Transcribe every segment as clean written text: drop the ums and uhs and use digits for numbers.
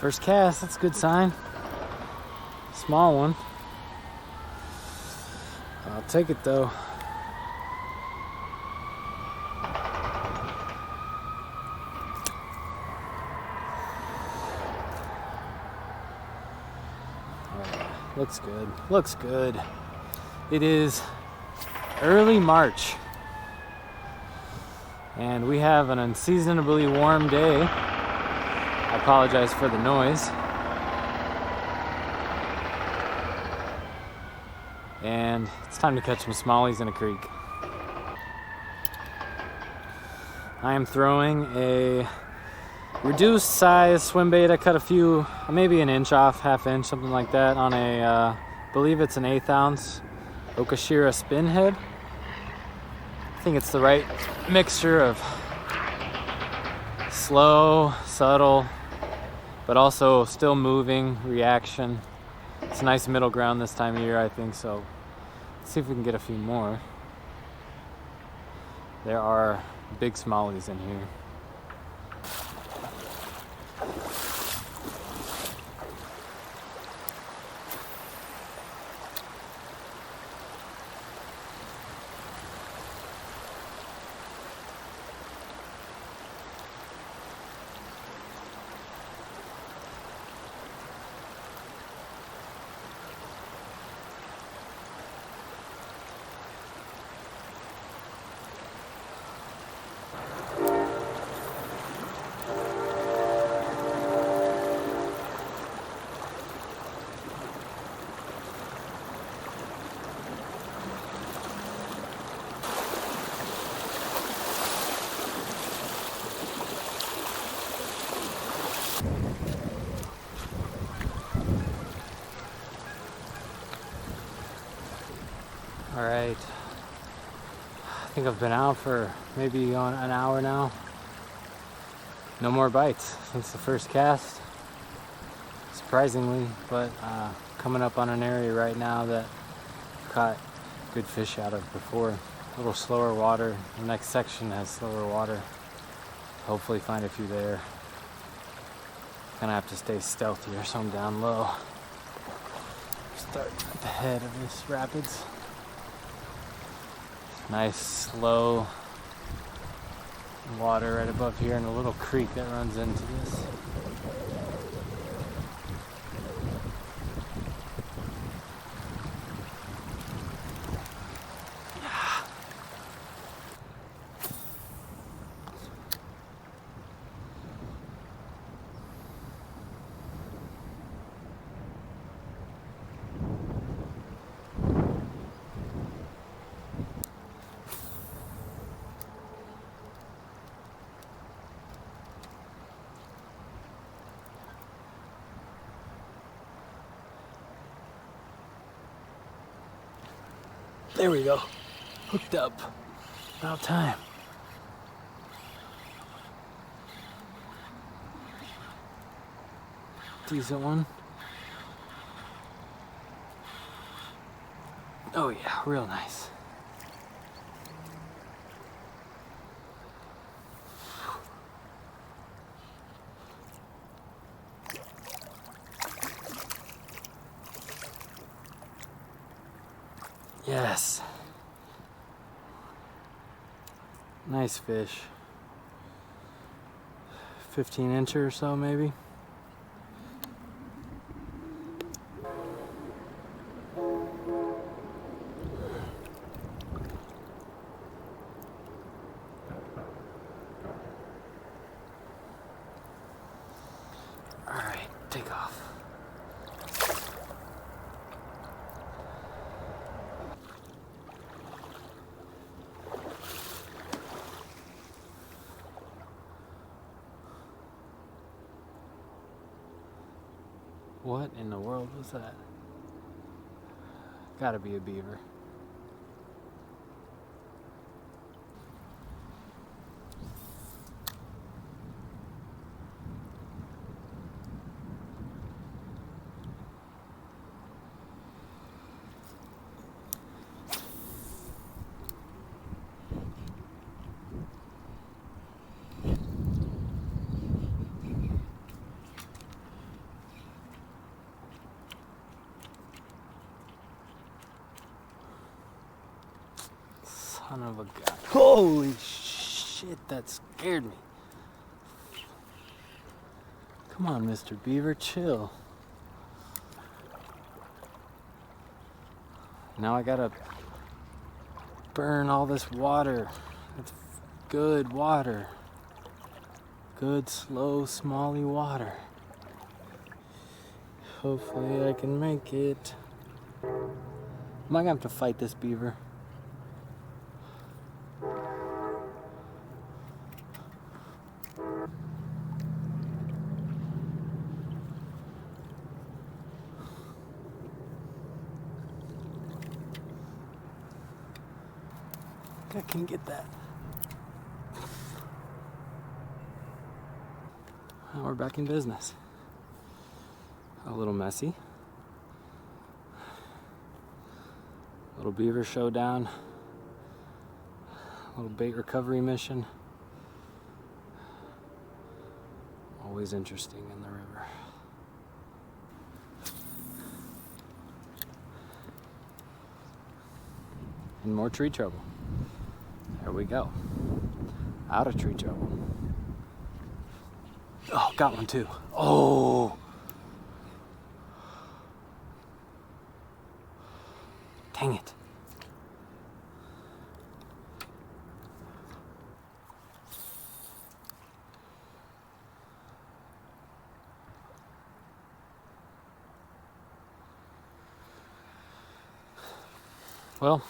First cast, that's a good sign. Small one. I'll take it though. Looks good. Looks good. It is early March, and we have an unseasonably warm day. I apologize for the noise. And it's time to catch some smallies in a creek. I am throwing a reduced size swim bait. I cut a few, maybe an inch off, half inch, something like that, on a, I believe it's an 1/8 ounce Okashira spin head. I think it's the right mixture of slow, subtle, but also still moving reaction. It's a nice middle ground this time of year, I think, so let's see if we can get a few more. There are big smallies in here. All right, I think I've been out for maybe on an hour now. No more bites since the first cast, surprisingly, but coming up on an area right now that caught good fish out of before. A little slower water. The next section has slower water. Hopefully find a few there. Gonna have to stay stealthy or so I'm down low. Start at the head of this rapids. Nice slow water right above here and a little creek that runs into this. There we go. Hooked up. About time. Decent one. Oh yeah, real nice. Yes. Nice fish. 15-incher or so maybe. All right, take off. What in the world was that? Gotta be a beaver. Son of a gun. Holy shit, that scared me. Come on, Mr. Beaver, chill. Now I gotta burn all this water. It's good water. Good, slow, smally water. Hopefully I can make it. Am I gonna have to fight this beaver? I can get that. Well, we're back in business. A little messy. Little beaver showdown. Little bait recovery mission. Always interesting in the river. And more tree trouble. There we go. Out of tree trouble. Oh, got one too. Oh! Dang it. Well,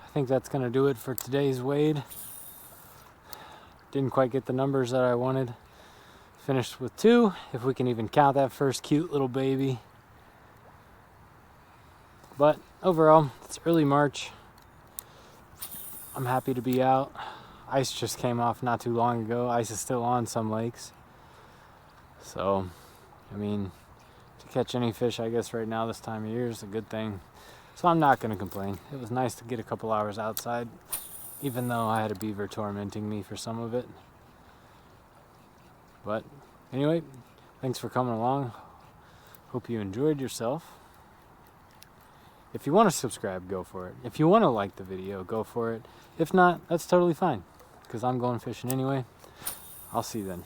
I think that's going to do it for today's wade. Didn't quite get the numbers that I wanted. Finished with 2, if we can even count that first cute little baby. But overall, it's early March. I'm happy to be out. Ice just came off not too long ago. Ice is still on some lakes. So, I mean, to catch any fish, I guess right now this time of year is a good thing. So I'm not going to complain. It was nice to get a couple hours outside, even though I had a beaver tormenting me for some of it. But anyway, thanks for coming along. Hope you enjoyed yourself. If you want to subscribe, go for it. If you want to like the video, go for it. If not, that's totally fine, because I'm going fishing anyway. I'll see you then.